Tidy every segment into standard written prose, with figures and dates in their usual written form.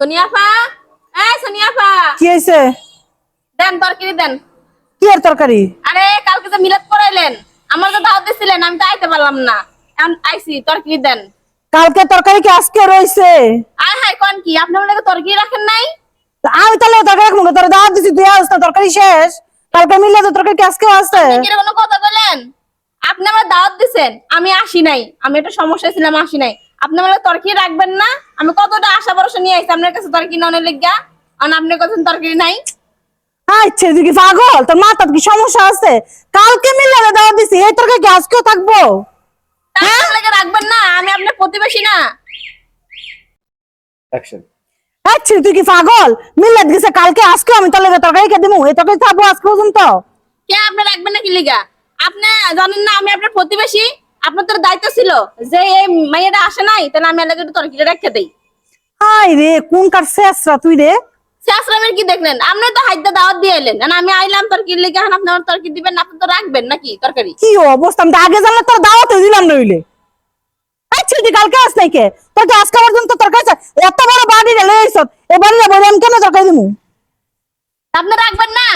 সোনিয়াফা, সোনিয়াফা, কি হয়েছে? দেন তরকারি দেন। কি এর তরকারি? আরে কালকে যে মিলাদ করাইলেন, আমার তো দাওয়াত দিছিলেন, আমি তো আইতে পারলাম না। এখন আইছি, তরকারি দেন। কালকে তরকারি কি আজকে রয়েছে? আয় হায় কোন কি আপনি আমার লাগে তরকারি রাখেন নাই? আমি তাহলে তরকারি রাখবো, তোর দাওয়াত দিছি, তুই আসছ না, তরকারি শেষ। কালকে মিলে তো তরকারি কি আজকে আছে? আপনি কি কোনো কথা বলেন? আপনি আমার দাওয়াত দিছেন, আমি আসি নাই, আমি একটা সমস্যা ছিলাম, আসি নাই। আপনি আমার লাগে তরকারি রাখবেন না? আমি কতটা আশা ভরসা নিয়ে আইছি আপনার কাছে তরকারি ননের লিগা, আর আপনি কথা তরকারি নাই। আচ্ছা তুই কি পাগল? তোর মাথার কি সমস্যা আছে? কালকে মিলে দাওয়াত দিছি, এই তরকারি কি আজকেও থাকবো? তার লাগে রাখবেন না? আমি আপনার প্রতিবেশী না? অ্যাকশন। আচ্ছা তুই কি পাগল? মিলাদ গেছে কালকে, আজকেও আমি তাহলে তরকারি কে দিমু? এই তরকারি থাকবো আজ পর্যন্ত? কে আপনি রাখবেন নাকি লিগা? আপনি জানেন না আমি আপনার প্রতিবেশী? আপনার তো দায়িত্ব ছিল যে এই মেয়েটা আসে নাই, তাহলে আমি এলাকায় একটু তরকারি রেখে দেই। হাই রে, কোন কার শেষরা তুই রে? শাশুড়ামের কি দেখলেন? আপনি তো হাইদা দাওয়াত দিয়ে এলেন, আর আমি আইলাম তরকারি লিগা, এখন আপনি আমার তরকারি দিবেন না? আপনি তো রাখবেন নাকি তরকারি? কি অবস্থা, আমি তো আগে জানলে তোর দাওয়াত দিলাম না হইলে। আচ্ছা তুই কালকে আস নাই কে? তোর কি আজকে পর্যন্ত তরকারি এত বড় বাড়ি রে লইছ, এ বাড়ি না বলে আমি কেন তরকারি দিমু? আপনি রাখবেন না?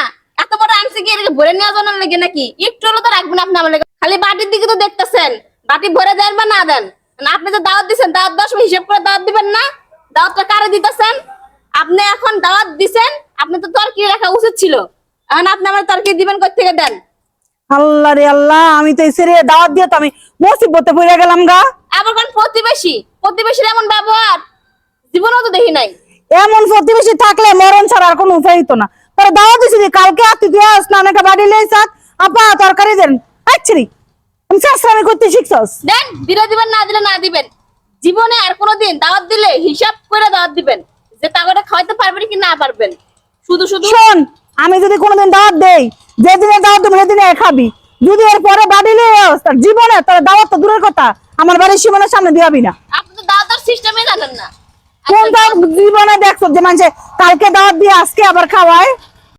এত বড় আনছে কি এটাকে ভরে নেওয়া জানার লাগে নাকি? একটু হলো তো রাখবেন আপনি আমার লাগে। খালি বাটির দিকে তো দেখতেছেন, বাটি ভরে দেন বা না দেন। না, আপনি তো দাওয়াত দিছেন, দাওয়াত দশ হিসেব করে দাওয়াত দিবেন না? দাওয়াতটা কারে দিতেছেন? আপনি এখন দাওয়াত দিছেন, আপনি তো তরকারি রাখা উচিত ছিল। এখন আপনি আমার তরকারি দিবেন কই থেকে দেন? আল্লাহ রে আল্লাহ, আমি তো এসে দাওয়াত দিয়ে তো আমি মুসিবতে পড়ে গেলাম গা। আবার কোন প্রতিবেশী? প্রতিবেশীর এমন ব্যবহার জীবনেও তো দেখি নাই। এমন প্রতিবেশী থাকলে মরণ ছাড়া আর কোনো উপায় হইতো না। তোর দাওয়াত দিছি কালকে, আর তুই আস না, অনেকটা বাড়ি লইছ, আপা তরকারি দেন। আচ্ছা রে, আমি শাস্ত্রামি করতে শিখছস? দেন, দিলে দিবেন, না দিলে না দিবেন। জীবনে আর কোনোদিন দাওয়াত দিলে হিসাব করে দাওয়াত দিবেন, যে তাগরে খাওয়াইতে পারবেন কি না পারবেন। শুধু শুধু শোন, আমি যদি কোনোদিন দাওয়াত দেই, যেদিনে দাওয়াত দেবো সেদিনে খাবি। যদি এর পরে বাড়ি লই আস, তার জীবনে তোর দাওয়াত তো দূরের কথা, আমার বাড়ির সীমানার সামনে দিয়াবি না। আপনি তো দাওয়াতের সিস্টেমই জানেন না। কোন জীবনে দেখছো যে মানুষে কালকে দাওয়াত দিয়ে আজকে আবার খাওয়ায়?